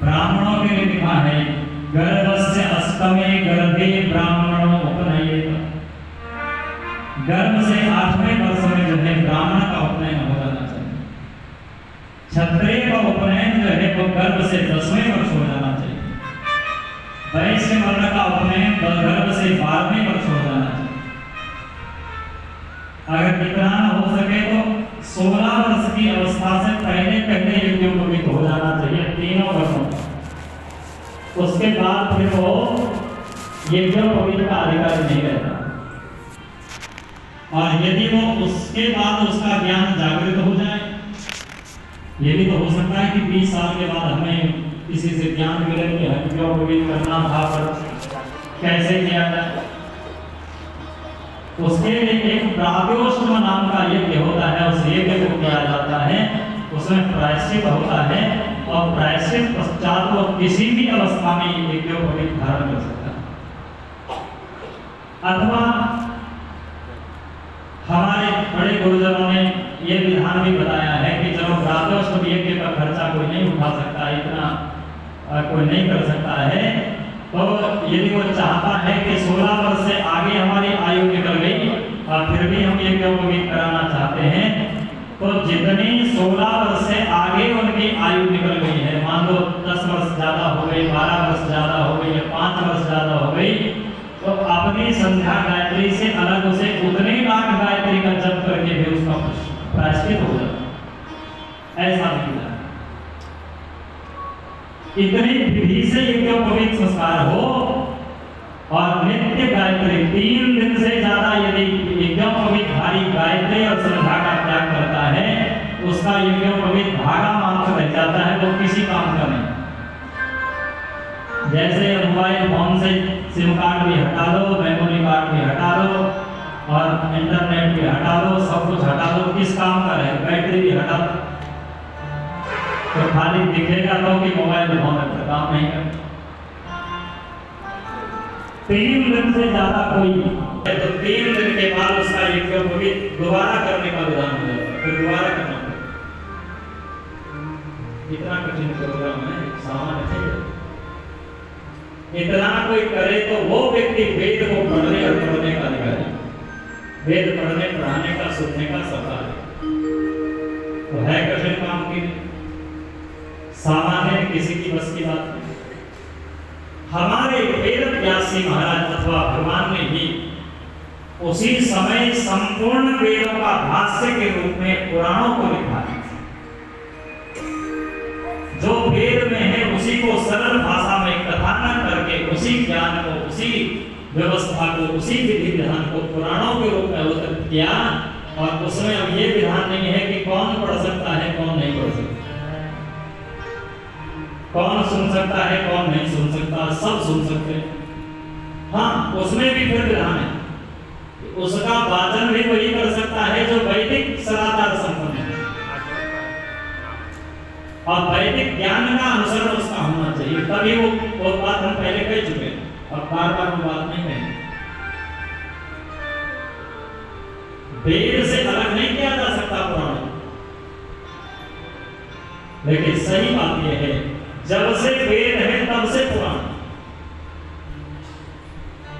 ब्राह्मणों के लिए लिखा है गर्भस्य अष्टमे गर्भे ब्राह्मणों उपनयेत। गर्भ से 8वें वर्ष में जो है ब्राह्मण का उपनयन हो जाना चाहिए। क्षत्रिय का उपनयन जो है वो गर्भ से 10वें वर्ष हो जाना चाहिए। वैश्य वर्ण का उपनयन गर्भ से 12वें वर्ष हो जाना चाहिए। अगर इतना न हो सके तो 16 वर्ष की अवस्था से पहले यज्ञोपवीत हो जाना चाहिए, तीनों वर्षों। उसके बाद फिर वो यज्ञोपवीत का अधिकारी नहीं रहता। और यदि वो उसके बाद उसका ज्ञान जागृत हो जाए, ये भी तो हो सकता है कि 20 साल के बाद हमें किसी से ज्ञान मिले कि यज्ञोपवीत करना था पर कैसे किया जाए। उसके लिए एक प्राग्योष्म नाम का यज्ञ होता है, उस यज्ञ को किया जाता है, उसमें प्रायश्चित होता है और प्रायश्चित पश्चात वो किसी भी अवस्था में यज्ञोपवीत धारण कर सकता है। अथवा हमारे बड़े गुरुजनों ने ये विधान भी बताया है कि जब प्राग्योष्म यज्ञ का खर्चा कोई नहीं उठा सकता, इतना कोई नहीं कर सकता है, तो यदि वो चाहता है कि 16 वर्ष से आगे हमारी आयु निकल गई और फिर भी हम यज्ञोपवीत कराना चाहते हैं, तो जितनी 16 वर्ष से आगे उनकी आयु निकल गई है, मान लो 10 वर्ष ज्यादा हो गई, 12 वर्ष ज्यादा हो गई या 5 वर्ष ज्यादा हो गई, तो अपनी संध्या गायत्री से अलग उसे उतने लाख गायत्री का जप करके भी उसका प्रायश्चित हो जाता। ऐसा नहीं था। इतनी विधि से यज्ञोपवीत संस्कार हो और नित्य गायत्री 3 दिन से ज्यादा यदि यज्ञोपवीतधारी गायत्री और संध्या का त्याग करता है, उसका यज्ञोपवीत भागा मात्र रह जाता है, वो किसी काम का नहीं। जैसे मोबाइल फोन से सिम कार्ड भी हटा दो, मेमोरी कार्ड भी हटा दो और इंटरनेट भी हटा दो, सब कुछ हटा दो, किस काम का रहे, बैटरी भी हटा दो, तो खाली दिखेगा तो कि मोबाइल फोन का काम नहीं करता। 3 दिन से ज्यादा कोई है तो 3 दिन के बाद उसका यज्ञोपवीत दोबारा करने का विधान हो जाता है, फिर दोबारा करना पड़ेगा। इतना कठिन प्रोग्राम है, सामान्य है। इतना कोई करे तो वो व्यक्ति वेद को पढ़ने और पढ़ने का अधिकारी, वेद पढ़ने पढ़ाने का सुनने का सरदार तो है कठिन काम की, सामान्य किसी की बस की बात नहीं। हमारे वेद व्यासी महाराज अथवा भगवान ने ही उसी समय संपूर्ण वेदों का भाष्य के रूप में पुराणों को लिखा है। जो वेद में है उसी को सरल भाषा में कथानक करके उसी ज्ञान को, उसी व्यवस्था को, उसी विधि विधान को पुराणों के रूप में अवतरित किया। और उसमें अब ये विधान नहीं है कि कौन पढ़ सकता है कौन नहीं पढ़ सकता, कौन सुन सकता है कौन नहीं सुन सकता, सब सुन सकते हैं। हाँ, उसमें भी फिर विधान है, उसका वाचन भी वही कर सकता है जो वैदिक सदाचार संपन्न है और वैदिक ज्ञान का अनुसरण उसका होना चाहिए, तभी वो बात हम पहले कह चुके हैं और बार-बार वो बात नहीं कहेंगे। वेद से अलग नहीं किया जा सकता पुराण, लेकिन सही बात यह है जब से वेद है तब से पुराण,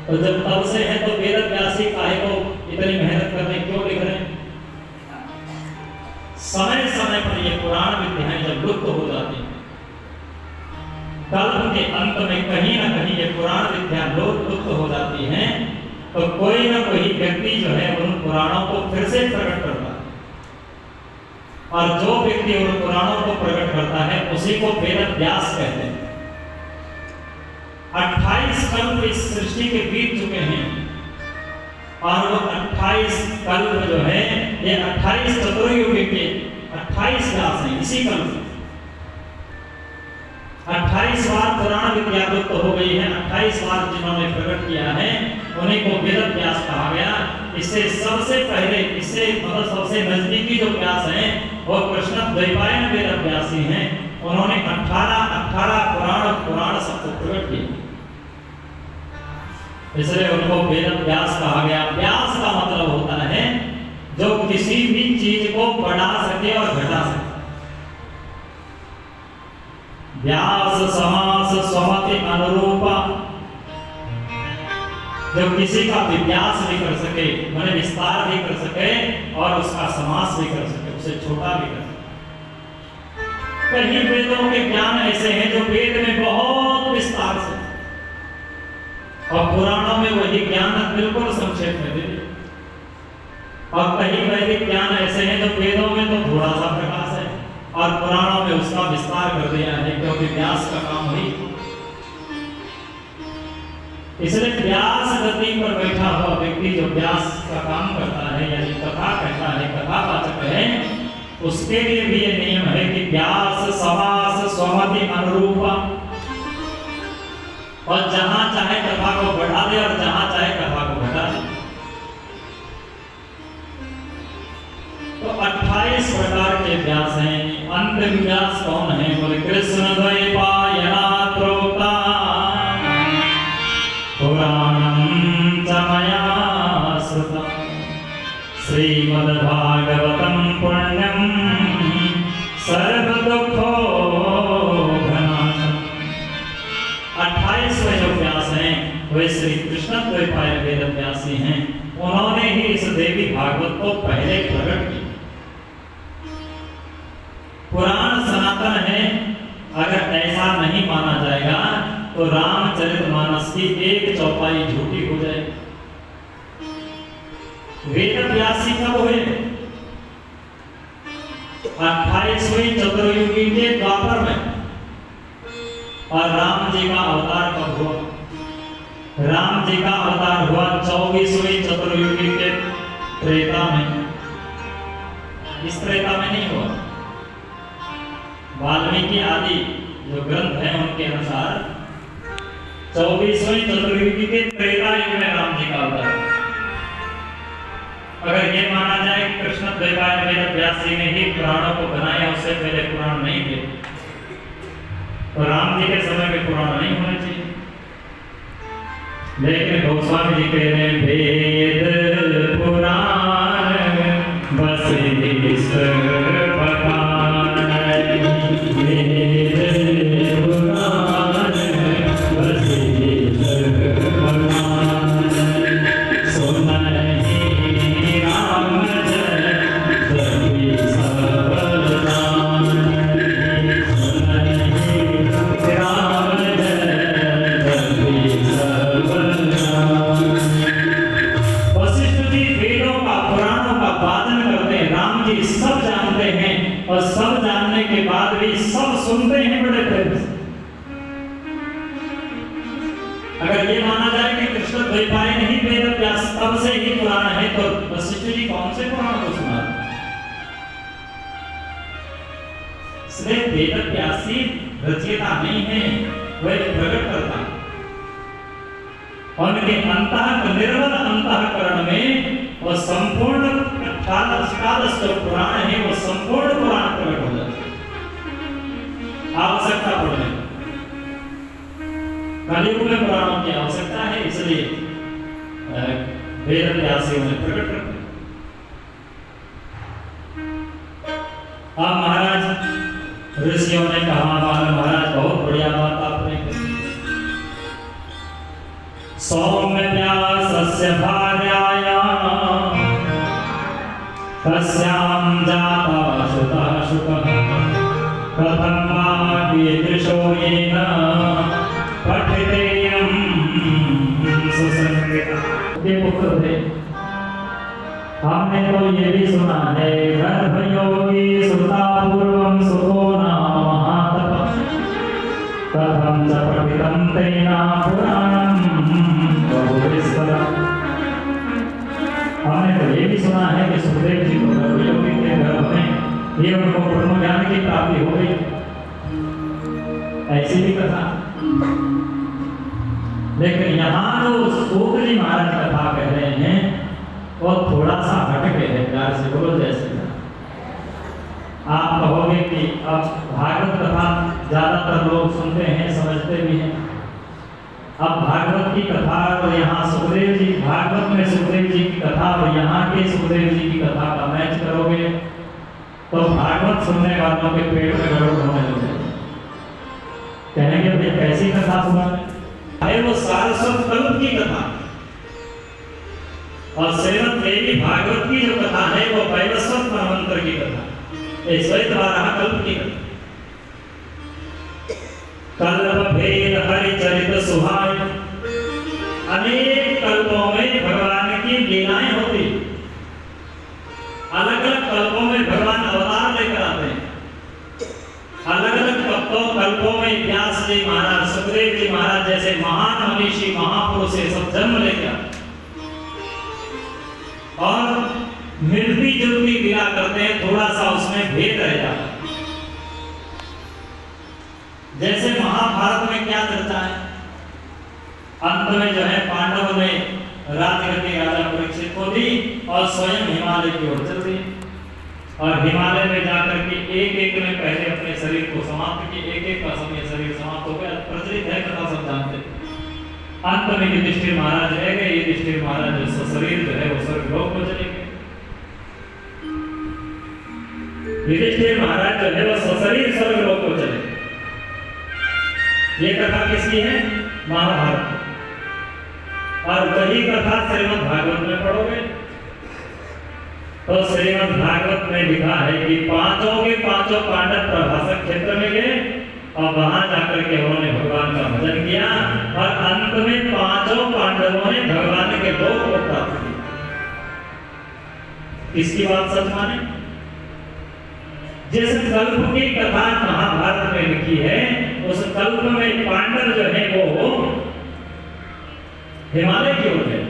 तो जब तब से है तो वेद व्यासी काहे को इतनी मेहनत करने क्यों लिख रहे हैं? समय समय पर ये पुराण विद्याएं जब लुप्त हो जाती हैं, कल्प के अंत में कहीं ना कहीं ये पुराण विद्या लुप्त हो जाती हैं, तो कोई ना कोई व्यक्ति जो है उन पुराणों को फिर से प्रकट करता है और जो व्यक्ति उन पुराणों को प्रकट करता है उसी को वेद व्यास कहते हैं। 28 कल्प इस सृष्टि के बीत चुके हैं और वो 28 कल्प जो है ये 28 चतुर्युगी के 28 व्यास हैं। इसी कल्प 28 बार पुराण विद्या लुप्त हो गई है, 28 बार जिन्होंने प्रकट किया है उन्हीं को वेद व्यास कहा गया। इससे सबसे पहले, इससे मतलब सबसे नजदीकी जो व्यास हैं वो कृष्ण द्वैपायन वेद व्यासी हैं। उन्होंने 18 पुराण सबको प्रकट किए, इसलिए उनको वेद व्यास कहा गया। व्यास का मतलब होता है जो किसी भी चीज को बढ़ा सके और घटा सके। व्यास समास स्वमति अनुरूपा, जो किसी का विव्यास भी कर सके, माने विस्तार भी कर सके और उसका समास भी कर सके, उसे छोटा भी कर सके। कई वेदों के ज्ञान ऐसे हैं जो वेद में बहुत विस्तार से और पुराणों में वही ज्ञान बिल्कुल संक्षेप में दे दिया, और कई वैदिक ज्ञान ऐसे हैं जो वेदों में तो थोड़ा सा प्रकाश है और पुराणों में उसका विस्तार कर दिया है, क्योंकि व्यास का काम वही। इसलिए व्यास गति पर बैठा हुआ व्यक्ति जो व्यास का काम करता है, यानी कथा कहता है, कथावाचक है, उसके लिए भी ये नियम है कि व्यास समास स्वमति अनुरूपा, और जहां चाहे कथा को बढ़ा दे और जहां चाहे कथा को घटा दे। तो 28 प्रकार के व्यास हैं। अंतिम व्यास कौन है? बोले कृष्ण द्वैपायना प्रोक्ता पुराणं च मया श्रुतं श्रीमद्भागवतं पुण्यं सर्वदुःखो भनाशम्। 28वें जो व्यास हैं वे श्री कृष्ण द्वैपायन वेद व्यासी हैं। उन्होंने ही इस देवी भागवत को पहले प्रकट किया। पुराण सनातन है, अगर ऐसा नहीं माना जाएगा तो रामचरितमानस की 1/4 झूठी हो जाएगी। वेद व्यासी कब हुए? 28वीं चतुर्युगी के द्वापर में। और राम जी का अवतार कब हुआ? राम जी का अवतार हुआ 24वीं चतुर्युगी के त्रेता में। इस त्रेता में नहीं हुआ। वाल्मीकि आदि जो ग्रंथ है उनके अनुसार 24वीं चतुर्युगी के त्रेता युग में राम जी का अवतार। अगर ये माना जाए कि कृष्ण द्वैपायन वेद व्यास जी ने ही पुराणों को बनाया, उससे पहले पुराण नहीं थे, तो राम जी के समय में पुराण नहीं होने चाहिए। लेकिन गोस्वामी जी कह रहे हैं वेद पुराण वशिष्ठ पठान, वेद पुराण वशिष्ठ पठान, सुनहि राम जय सबदान, सुनहि राम जय सबदान। वशिष्ठ जी वेदों का पुराणों का वादन करते हैं, राम जी सब जानते हैं और सब जानने के बाद भी सब सुनते हैं बड़े प्रेम से। अगर ये माना जाए कि कृष्ण द्वैपायन ही वेद व्यास तब से ही पुराण है, तो वशिष्ठ जी कौन से पुराण को सुना? इसलिए वेद व्यासी रचयिता नहीं है, वह प्रकट करता है। उनके निर्मल अंतःकरण में वो संपूर्ण अष्टादश जो पुराण है वो संपूर्ण पुराण प्रकट हो जाते हैं। आवश्यकता पड़ने कलयुग में पुराणों की आवश्यकता है, इसलिए वेद व्यासियों ने प्रकट कर दिया। अब महाराज ऋषियों ने कहा, महाराज बहुत बढ़िया बात आपने कही। सौम्य व्यासस्य भार्याया तस्यां जाता शुतः शुकः कथं वा कीदृशो येन पठितेयं सुसंस्कृतः। के पुत्र थे, हमने तो ये भी सुना है गर्भयोगी सुता पूर्वं सुतो नाम महातपः कथं च पठितं तेन पुराणं बहुविस्तरम्। हमने तो ये भी सुना है कि सुखदेव जी को गर्भयोगी के गर्भ में ये उनको ब्रह्म ज्ञान की प्राप्ति हो गई, ऐसी भी कथा। लेकिन यहाँ जो सूत जी महाराज कथा कह रहे हैं वो थोड़ा सा हटके है। प्यार से बोलो जैसे आप कहोगे कि अब भागवत कथा ज्यादातर लोग सुनते हैं, समझते भी हैं। अब भागवत की कथा और यहाँ सुखदेव जी, भागवत में सुखदेव जी की कथा और यहाँ के सुखदेव जी की कथा का मैच करोगे तो भागवत सुनने वालों के पेट में गड़बड़ होने लगेगी। भाई कैसी कथा सुना है, वो सारस्वत कल्प की कथा। और श्रीमद् देवी भागवत की जो कथा है वो वैवस्वत मनवंतर की कथा, श्वेत बारह कल्प की कथा। कल्प भेद हरि चरित सुहाय, अनेक कल्पों में भगवान की लीलाएं होती, अलग अलग कल्पों में भगवान अवतार लेकर आते हैं। अलग अलग कल्पों में व्यास जी महाराज, सुखदेव जी महाराज जैसे महान मनीषी महापुरुष सब जन्म लेकर आते और मिलती जुलती लीला करते हैं, थोड़ा सा उसमें भेद रह जाता है। जैसे महाभारत में क्या चर्चा है, अंत में जो है पांडवों ने राजगद्दी राजा परीक्षित को दी और स्वयं हिमालय की ओर चल दिए और हिमालय में जाकर के एक एक ने पहले अपने शरीर को समाप्त किया, एक एक का समय शरीर समाप्त हो गया। प्रचलित है कथा, सब जानते हैं। अंत में युधिष्ठिर महाराज रह गए। युधिष्ठिर महाराज जो शरीर जो है वो स्वर्गलोक में चले गए। युधिष्ठिर महाराज जो है वो सशरीर स्वर्गलोक को चले गए। ये कथा किसकी है? महाभारत। और वही कथा श्रीमद् भागवत में पढ़ोगे तो श्रीमद् भागवत में लिखा है कि पांचों के पांचों पांडव प्रभासक क्षेत्र में गए और वहां जाकर के उन्होंने भगवान का भजन किया और अंत में पांचों पांडवों ने भगवान के लोक को प्राप्त किया। किसकी बात सच माने? जिस कल्प की कथा महाभारत में लिखी है उस कल्प में पांडव जो है वो हिमालय की ओर गए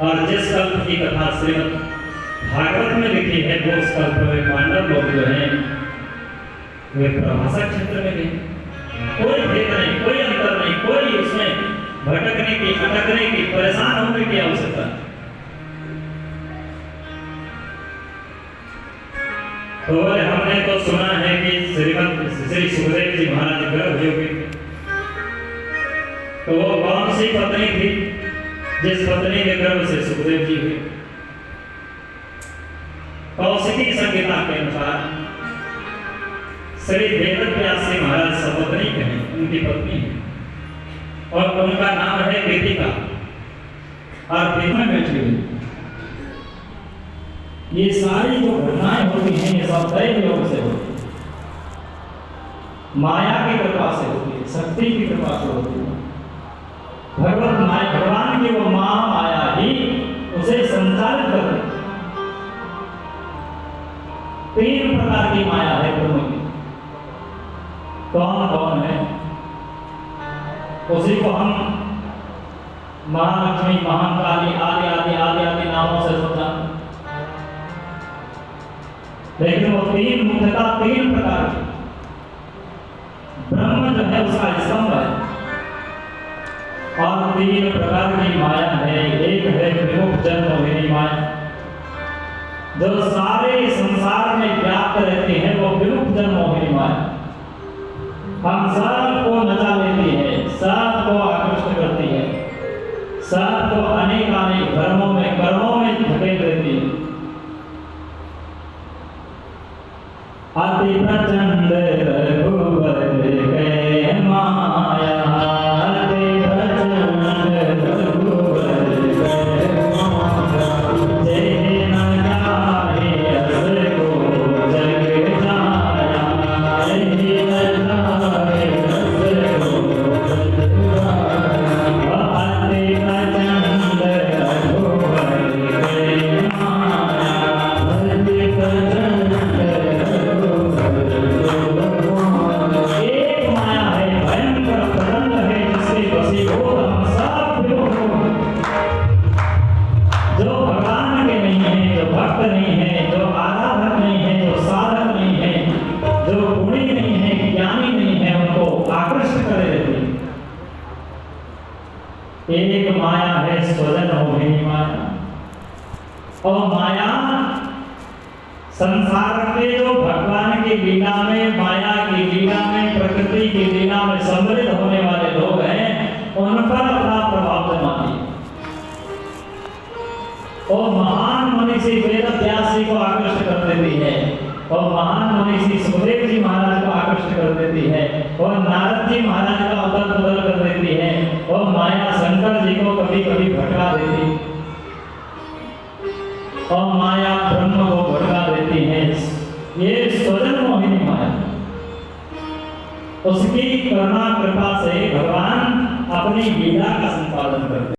और जिस कल्प की कथा श्रीमद् भागवत में लिखी है वो उस कल्प में पांडव लोग जो हैं वे प्रभासक क्षेत्र में गए। कोई भेद नहीं, कोई अंतर नहीं, कोई उसमें भटकने की, अटकने की, परेशान होने की आवश्यकता। तो हमने तो सुना है कि श्री सुखदेव जी महाराज गर्भयोगी थे। तो वो कौन सी पत्नी थी जिस पत्नी के गर्भ से सुखदेव जी हुए? कौशिकी संहिता के अनुसार श्री वेदव्यास जी महाराज सपत्नी हैं, उनकी पत्नी है और उनका नाम है कृतिका और में बैठी हुई। ये सारी जो घटनाएं होती हैं ये सब दैव योग से होती है, माया की कृपा से होती है, शक्ति की कृपा से होती है। भगवत माया, भगवान की वो माया ही उसे संचालित करती है। तीन प्रकार की माया है ब्रह्म की। कौन कौन है? उसी को हम महालक्ष्मी, महाकाली आदि आदि आदि आदि नामों से समझा। लेकिन वो तीन मुख्यतः तीन प्रकार की। ब्रह्म जो है उसका स्तंभ है और तीन प्रकार की माया है। एक है विमुख जन्मोहिनी माया, जो सारे संसार में व्याप्त रहती है, वो विमुख जन्मोहिनी माया हम सबको नचा लेती है, सबको आकृष्ट करती है, सबको अनेक अनेक धर्मों में कर्मों में धकेल देती है। अति प्रचंड रघुवर गए माया, अति प्रचंड रघुवर गए माया, जय न जाए अस को जग जाया, जय न जाए अस को जग जाया। अति प्रचंड रघुवर गए माया, अति प्रचंड एक माया है, भयंकर प्रचंड है, जिससे वशीभूत हम सब विमुख हो। जो भगवान के नहीं है, जो भक्त नहीं है, जो आराधक नहीं है, जो साधक नहीं है, जो गुणी नहीं है, ज्ञानी नहीं है, उनको आकृष्ट करे रहती है। एक माया है स्वजन मोहिनी माया, और माया संसार के जो भगवान की लीला में, माया की लीला में, प्रकृति की लीला में सम्मिलित होने वाले लोग हैं, उन पर अपना प्रभाव जमाती है। और महान मनीषी वेदव्यास जी को आकृष्ट कर देती है और महान मनीषी सुखदेव जी महाराज को आकृष्ट कर देती है। देती है, और नारद जी महाराज का अदल बदल कर देती है, और माया शंकर जी को कभी कभी भटका देती, और माया ब्रह्म को भटका देती है। ये स्वजन मोहिनी माया, उसकी करुणा कृपा से भगवान अपनी लीला का संपादन करते हैं।